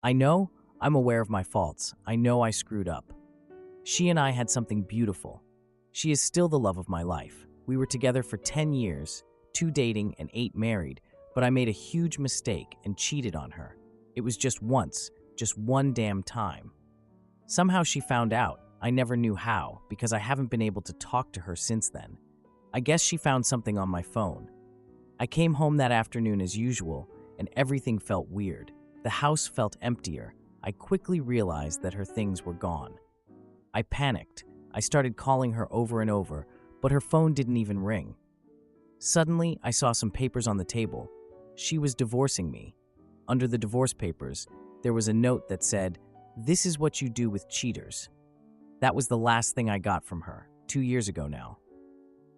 I know I'm aware of my faults. I know I screwed up. She and I had something beautiful. She is still the love of my life. We were together for 10 years, 2 dating and 8 married, but I made a huge mistake and cheated on her. It was just once, just one damn time. Somehow she found out. I never knew how, because I haven't been able to talk to her since then. I guess she found something on my phone. I came home that afternoon as usual, and everything felt weird. The house felt emptier. I quickly realized that her things were gone. I panicked. I started calling her over and over, but her phone didn't even ring. Suddenly, I saw some papers on the table. She was divorcing me. Under the divorce papers, there was a note that said, "This is what you do with cheaters." That was the last thing I got from her, 2 years ago now.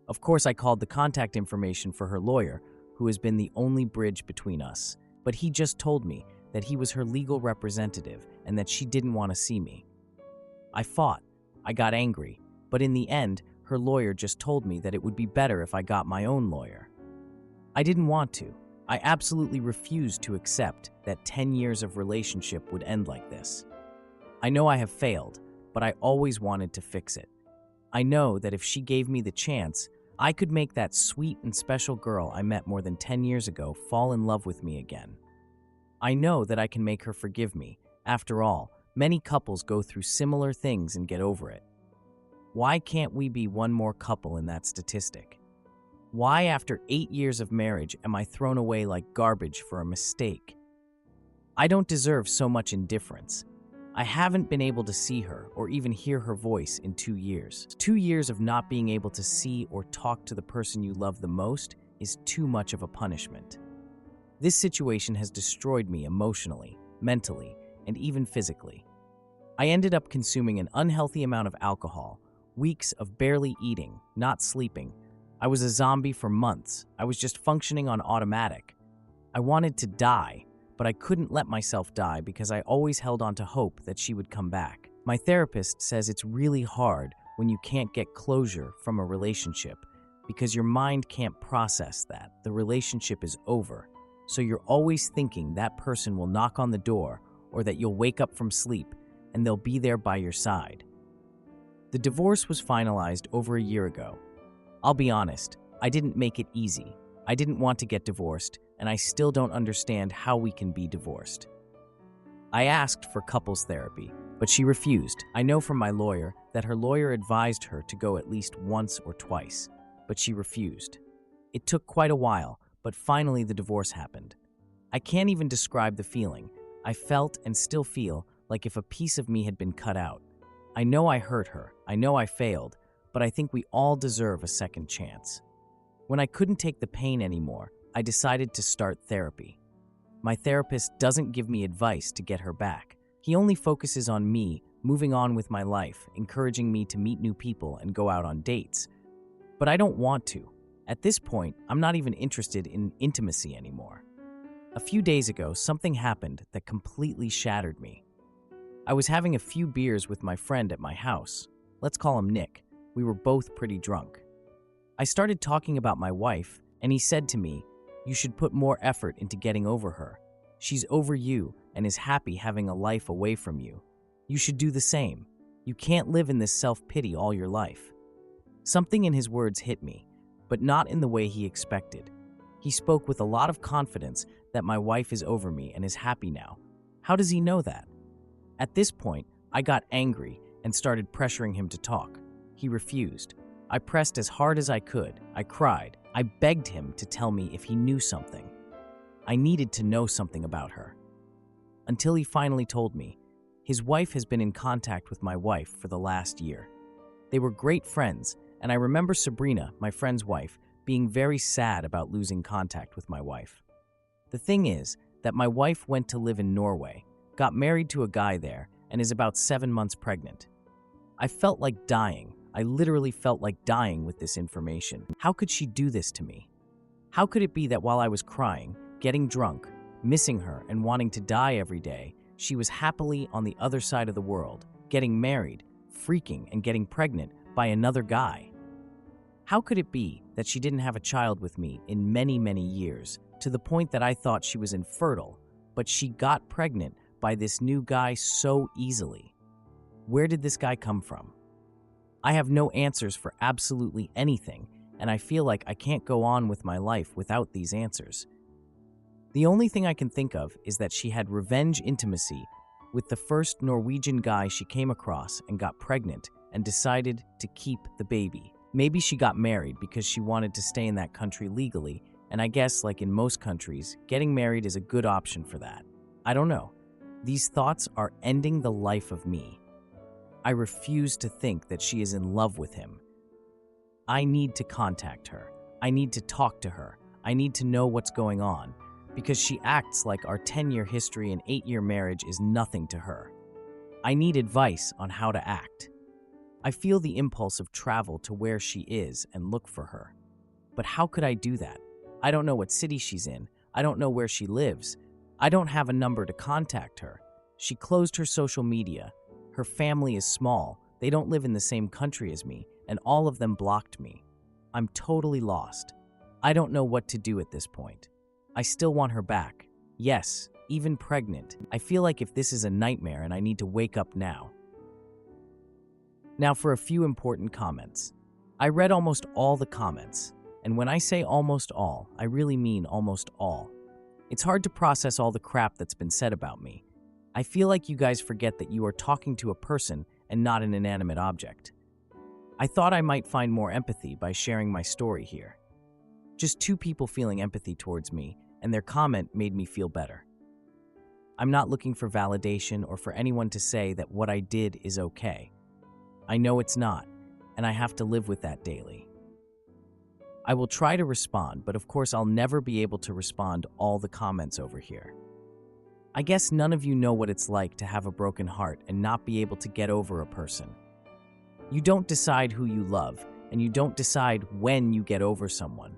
Of course, I called the contact information for her lawyer, who has been the only bridge between us, but he just told me that he was her legal representative and that she didn't want to see me. I fought. I got angry, but in the end, her lawyer just told me that it would be better if I got my own lawyer. I didn't want to. I absolutely refused to accept that 10 years of relationship would end like this. I know I have failed, but I always wanted to fix it. I know that if she gave me the chance, I could make that sweet and special girl I met more than 10 years ago fall in love with me again. I know that I can make her forgive me. After all, many couples go through similar things and get over it. Why can't we be one more couple in that statistic? Why, after 8 years of marriage, am I thrown away like garbage for a mistake? I don't deserve so much indifference. I haven't been able to see her or even hear her voice in 2 years. 2 years of not being able to see or talk to the person you love the most is too much of a punishment. This situation has destroyed me emotionally, mentally, and even physically. I ended up consuming an unhealthy amount of alcohol, weeks of barely eating, not sleeping. I was a zombie for months. I was just functioning on automatic. I wanted to die, but I couldn't let myself die because I always held on to hope that she would come back. My therapist says it's really hard when you can't get closure from a relationship because your mind can't process that the relationship is over. So you're always thinking that person will knock on the door or that you'll wake up from sleep and they'll be there by your side. The divorce was finalized over a year ago. I'll be honest, I didn't make it easy. I didn't want to get divorced, and I still don't understand how we can be divorced. I asked for couples therapy, but she refused. I know from my lawyer that her lawyer advised her to go at least once or twice, but she refused. It took quite a while, but finally the divorce happened. I can't even describe the feeling. I felt and still feel like if a piece of me had been cut out. I know I hurt her. I know I failed, but I think we all deserve a second chance. When I couldn't take the pain anymore, I decided to start therapy. My therapist doesn't give me advice to get her back. He only focuses on me, moving on with my life, encouraging me to meet new people and go out on dates. But I don't want to. At this point, I'm not even interested in intimacy anymore. A few days ago, something happened that completely shattered me. I was having a few beers with my friend at my house. Let's call him Nick. We were both pretty drunk. I started talking about my wife, and he said to me, "You should put more effort into getting over her. She's over you and is happy having a life away from you. You should do the same. You can't live in this self-pity all your life." Something in his words hit me, but not in the way he expected. He spoke with a lot of confidence that my wife is over me and is happy now. How does he know that? At this point, I got angry and started pressuring him to talk. He refused. I pressed as hard as I could. I cried. I begged him to tell me if he knew something. I needed to know something about her. Until he finally told me. His wife has been in contact with my wife for the last year. They were great friends, and I remember Sabrina, my friend's wife, being very sad about losing contact with my wife. The thing is that my wife went to live in Norway, got married to a guy there, and is about 7 months pregnant. I felt like dying. I literally felt like dying with this information. How could she do this to me? How could it be that while I was crying, getting drunk, missing her, and wanting to die every day, she was happily on the other side of the world, getting married, freaking, and getting pregnant by another guy? How could it be that she didn't have a child with me in many, many years, to the point that I thought she was infertile, but she got pregnant by this new guy so easily? Where did this guy come from? I have no answers for absolutely anything, and I feel like I can't go on with my life without these answers. The only thing I can think of is that she had revenge intimacy with the first Norwegian guy she came across and got pregnant and decided to keep the baby. Maybe she got married because she wanted to stay in that country legally, and I guess, like in most countries, getting married is a good option for that. I don't know. These thoughts are ending the life of me. I refuse to think that she is in love with him. I need to contact her. I need to talk to her. I need to know what's going on, because she acts like our 10-year history and 8-year marriage is nothing to her. I need advice on how to act. I feel the impulse of travel to where she is and look for her. But how could I do that? I don't know what city she's in. I don't know where she lives. I don't have a number to contact her. She closed her social media. Her family is small. They don't live in the same country as me, and all of them blocked me. I'm totally lost. I don't know what to do at this point. I still want her back. Yes, even pregnant. I feel like if this is a nightmare and I need to wake up now. Now for a few important comments. I read almost all the comments, and when I say almost all, I really mean almost all. It's hard to process all the crap that's been said about me. I feel like you guys forget that you are talking to a person and not an inanimate object. I thought I might find more empathy by sharing my story here. Just 2 people feeling empathy towards me, and their comment made me feel better. I'm not looking for validation or for anyone to say that what I did is okay. I know it's not, and I have to live with that daily. I will try to respond, but of course I'll never be able to respond all the comments over here. I guess none of you know what it's like to have a broken heart and not be able to get over a person. You don't decide who you love, and you don't decide when you get over someone.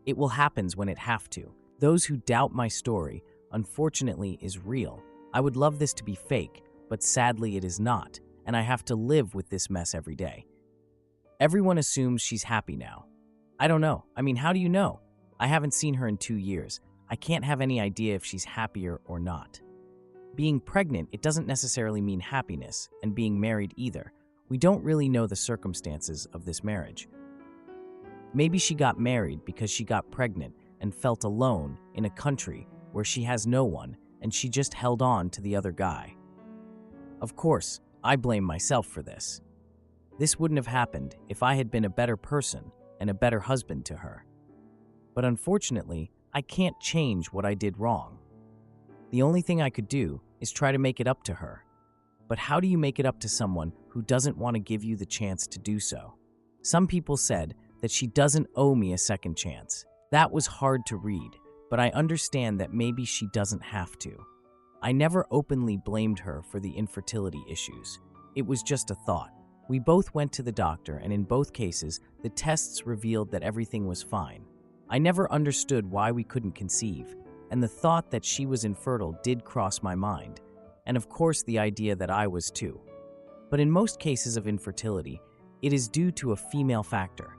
It will happen when it have to. Those who doubt my story, unfortunately, is real. I would love this to be fake, but sadly it is not, and I have to live with this mess every day. Everyone assumes she's happy now. I don't know. I mean, how do you know? I haven't seen her in 2 years. I can't have any idea if she's happier or not. Being pregnant, it doesn't necessarily mean happiness, and being married either. We don't really know the circumstances of this marriage. Maybe she got married because she got pregnant and felt alone in a country where she has no one, and she just held on to the other guy. Of course, I blame myself for this. This wouldn't have happened if I had been a better person and a better husband to her. But unfortunately, I can't change what I did wrong. The only thing I could do is try to make it up to her. But how do you make it up to someone who doesn't want to give you the chance to do so? Some people said that she doesn't owe me a second chance. That was hard to read, but I understand that maybe she doesn't have to. I never openly blamed her for the infertility issues. It was just a thought. We both went to the doctor, and in both cases, the tests revealed that everything was fine. I never understood why we couldn't conceive, and the thought that she was infertile did cross my mind, and of course the idea that I was too. But in most cases of infertility, it is due to a female factor.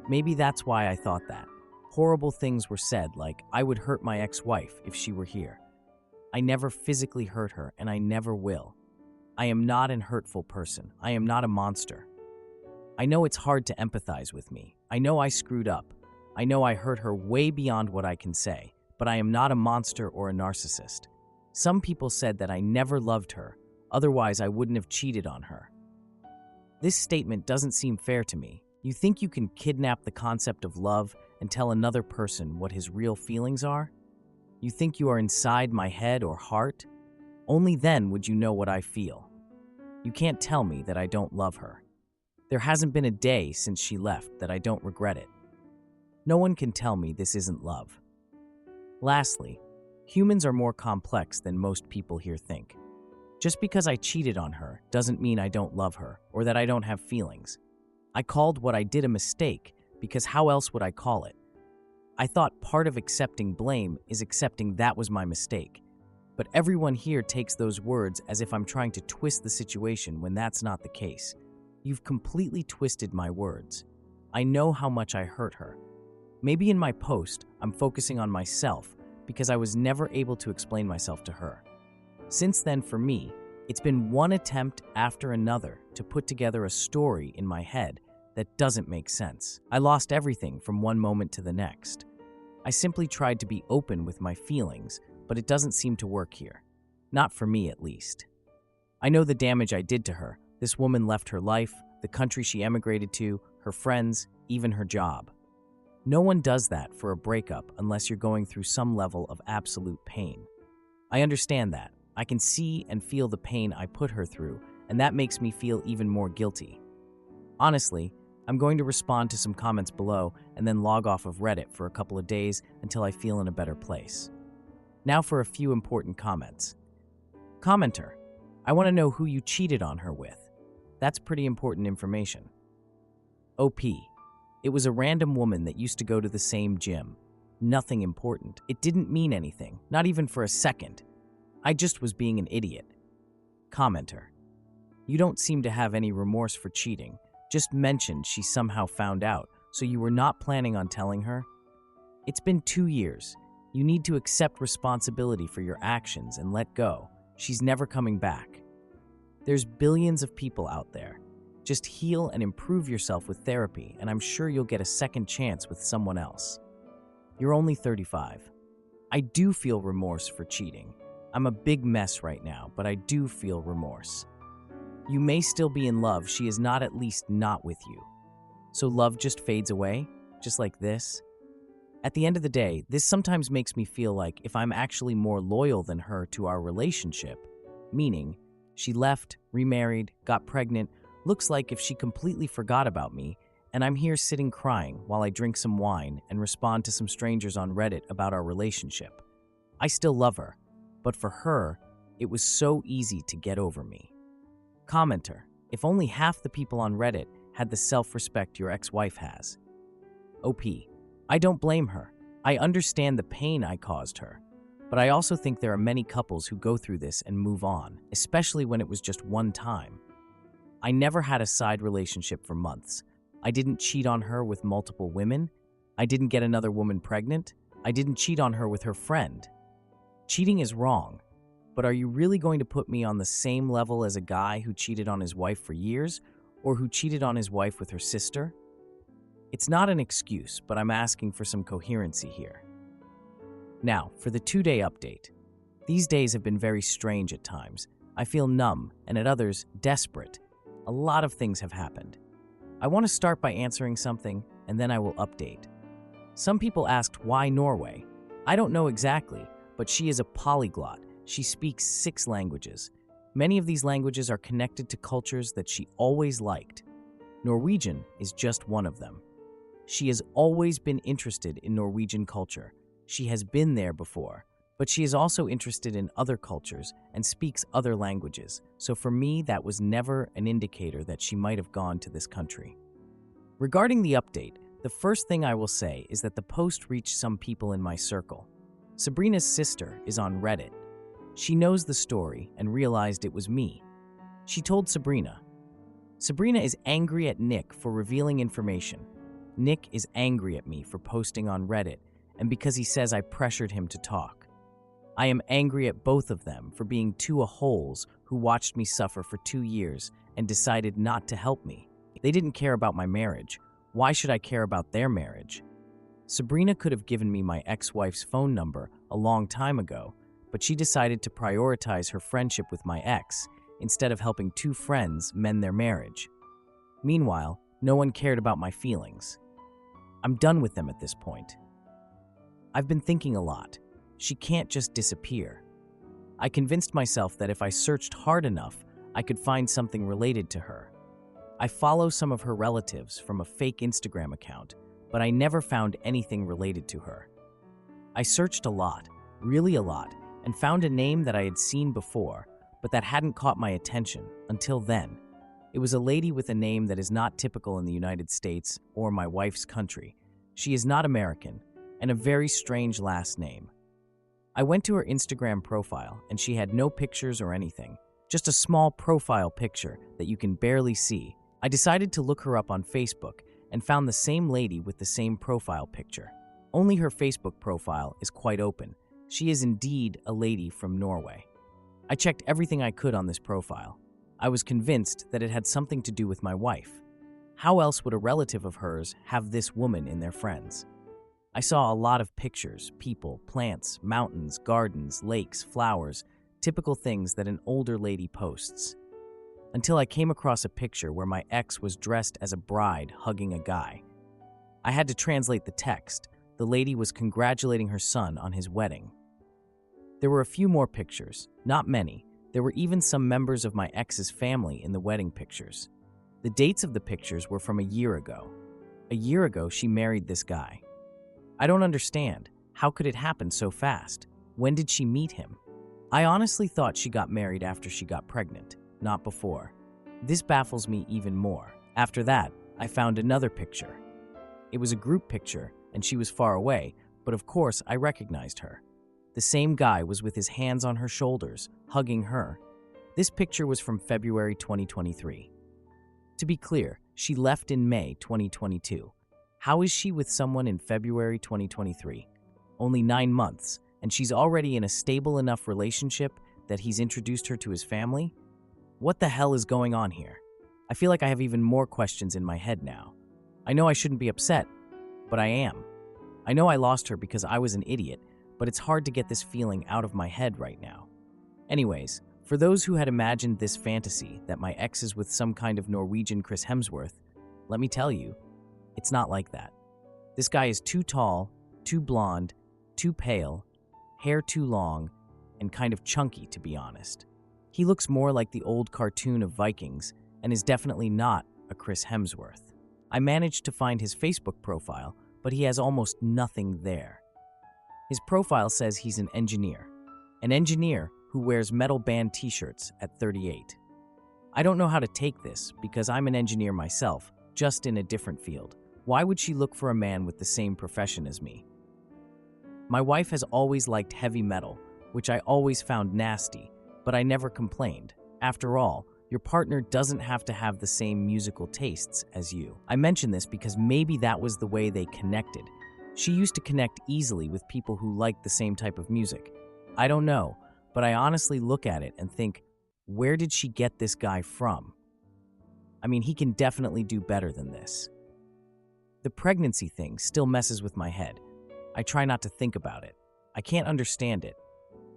Maybe that's why I thought that. Horrible things were said, like I would hurt my ex-wife if she were here. I never physically hurt her, and I never will. I am not an hurtful person. I am not a monster. I know it's hard to empathize with me. I know I screwed up. I know I hurt her way beyond what I can say, but I am not a monster or a narcissist. Some people said that I never loved her, otherwise I wouldn't have cheated on her. This statement doesn't seem fair to me. You think you can kidnap the concept of love and tell another person what his real feelings are? You think you are inside my head or heart? Only then would you know what I feel. You can't tell me that I don't love her. There hasn't been a day since she left that I don't regret it. No one can tell me this isn't love. Lastly, humans are more complex than most people here think. Just because I cheated on her doesn't mean I don't love her or that I don't have feelings. I called what I did a mistake because how else would I call it? I thought part of accepting blame is accepting that was my mistake. But everyone here takes those words as if I'm trying to twist the situation when that's not the case. You've completely twisted my words. I know how much I hurt her. Maybe in my post, I'm focusing on myself because I was never able to explain myself to her. Since then, for me, it's been one attempt after another to put together a story in my head that doesn't make sense. I lost everything from one moment to the next. I simply tried to be open with my feelings, but it doesn't seem to work here. Not for me, at least. I know the damage I did to her. This woman left her life, the country she emigrated to, her friends, even her job. No one does that for a breakup unless you're going through some level of absolute pain. I understand that. I can see and feel the pain I put her through, and that makes me feel even more guilty. Honestly, I'm going to respond to some comments below and then log off of Reddit for a couple of days until I feel in a better place. Now for a few important comments. Commenter, I want to know who you cheated on her with. That's pretty important information. OP, it was a random woman that used to go to the same gym. Nothing important. It didn't mean anything, not even for a second. I just was being an idiot. Commenter, you don't seem to have any remorse for cheating. Just mentioned she somehow found out, so you were not planning on telling her? It's been 2 years. You need to accept responsibility for your actions and let go. She's never coming back. There's billions of people out there. Just heal and improve yourself with therapy, and I'm sure you'll get a second chance with someone else. You're only 35. I do feel remorse for cheating. I'm a big mess right now, but I do feel remorse. You may still be in love, she is not, at least not with you. So love just fades away, just like this? At the end of the day, this sometimes makes me feel like if I'm actually more loyal than her to our relationship, meaning she left, remarried, got pregnant, looks like if she completely forgot about me, and I'm here sitting crying while I drink some wine and respond to some strangers on Reddit about our relationship. I still love her, but for her, it was so easy to get over me. Commenter, if only half the people on Reddit had the self-respect your ex-wife has. OP, I don't blame her. I understand the pain I caused her. But I also think there are many couples who go through this and move on, especially when it was just one time. I never had a side relationship for months. I didn't cheat on her with multiple women. I didn't get another woman pregnant. I didn't cheat on her with her friend. Cheating is wrong. But are you really going to put me on the same level as a guy who cheated on his wife for years, or who cheated on his wife with her sister? It's not an excuse, but I'm asking for some coherency here. Now, for the 2-day update. These days have been very strange at times. I feel numb, and at others, desperate. A lot of things have happened. I want to start by answering something, and then I will update. Some people asked why Norway. I don't know exactly, but she is a polyglot. She speaks 6 languages. Many of these languages are connected to cultures that she always liked. Norwegian is just one of them. She has always been interested in Norwegian culture. She has been there before, but she is also interested in other cultures and speaks other languages. So for me, that was never an indicator that she might have gone to this country. Regarding the update, the first thing I will say is that the post reached some people in my circle. Sabrina's sister is on Reddit. She knows the story and realized it was me. She told Sabrina. Sabrina is angry at Nick for revealing information. Nick is angry at me for posting on Reddit and because he says I pressured him to talk. I am angry at both of them for being 2 a-holes who watched me suffer for 2 years and decided not to help me. They didn't care about my marriage. Why should I care about their marriage? Sabrina could have given me my ex-wife's phone number a long time ago, but she decided to prioritize her friendship with my ex instead of helping 2 friends mend their marriage. Meanwhile, no one cared about my feelings. I'm done with them at this point. I've been thinking a lot. She can't just disappear. I convinced myself that if I searched hard enough, I could find something related to her. I follow some of her relatives from a fake Instagram account, but I never found anything related to her. I searched a lot, really a lot, and found a name that I had seen before, but that hadn't caught my attention until then. It was a lady with a name that is not typical in the United States or my wife's country. She is not American, and a very strange last name. I went to her Instagram profile, and she had no pictures or anything, just a small profile picture that you can barely see. I decided to look her up on Facebook and found the same lady with the same profile picture. Only her Facebook profile is quite open. She is indeed a lady from Norway. I checked everything I could on this profile. I was convinced that it had something to do with my wife. How else would a relative of hers have this woman in their friends? I saw a lot of pictures, people, plants, mountains, gardens, lakes, flowers, typical things that an older lady posts. Until I came across a picture where my ex was dressed as a bride hugging a guy. I had to translate the text. The lady was congratulating her son on his wedding. There were a few more pictures, not many. There were even some members of my ex's family in the wedding pictures. The dates of the pictures were from a year ago. A year ago, she married this guy. I don't understand. How could it happen so fast? When did she meet him? I honestly thought she got married after she got pregnant, not before. This baffles me even more. After that, I found another picture. It was a group picture, and she was far away, but of course I recognized her. The same guy was with his hands on her shoulders, hugging her. This picture was from February 2023. To be clear, she left in May 2022. How is she with someone in February 2023? Only 9 months, and she's already in a stable enough relationship that he's introduced her to his family? What the hell is going on here? I feel like I have even more questions in my head now. I know I shouldn't be upset, but I am. I know I lost her because I was an idiot, but it's hard to get this feeling out of my head right now. Anyways, for those who had imagined this fantasy that my ex is with some kind of Norwegian Chris Hemsworth, let me tell you, it's not like that. This guy is too tall, too blonde, too pale, hair too long, and kind of chunky, to be honest. He looks more like the old cartoon of Vikings and is definitely not a Chris Hemsworth. I managed to find his Facebook profile, but he has almost nothing there. His profile says he's an engineer who wears metal band t-shirts at 38. I don't know how to take this because I'm an engineer myself, just in a different field. Why would she look for a man with the same profession as me? My wife has always liked heavy metal, which I always found nasty, but I never complained. After all, your partner doesn't have to have the same musical tastes as you. I mention this because maybe that was the way they connected. She used to connect easily with people who liked the same type of music. I don't know, but I honestly look at it and think, where did she get this guy from? I mean, he can definitely do better than this. The pregnancy thing still messes with my head. I try not to think about it. I can't understand it.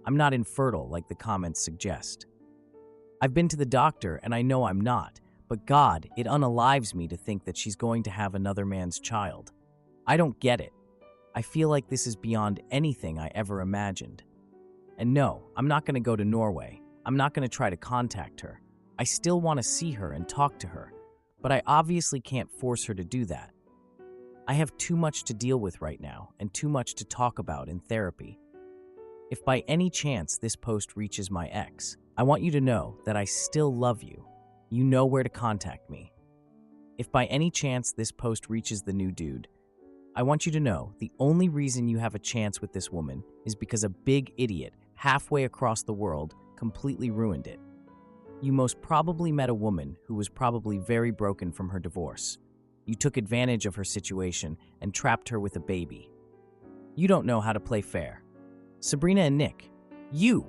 I'm not infertile like the comments suggest. I've been to the doctor and I know I'm not, but God, it unalives me to think that she's going to have another man's child. I don't get it. I feel like this is beyond anything I ever imagined. And no, I'm not going to go to Norway. I'm not going to try to contact her. I still want to see her and talk to her, but I obviously can't force her to do that. I have too much to deal with right now and too much to talk about in therapy. If by any chance this post reaches my ex, I want you to know that I still love you. You know where to contact me. If by any chance this post reaches the new dude, I want you to know the only reason you have a chance with this woman is because a big idiot halfway across the world completely ruined it. You most probably met a woman who was probably very broken from her divorce. You took advantage of her situation and trapped her with a baby. You don't know how to play fair. Sabrina and Nick, you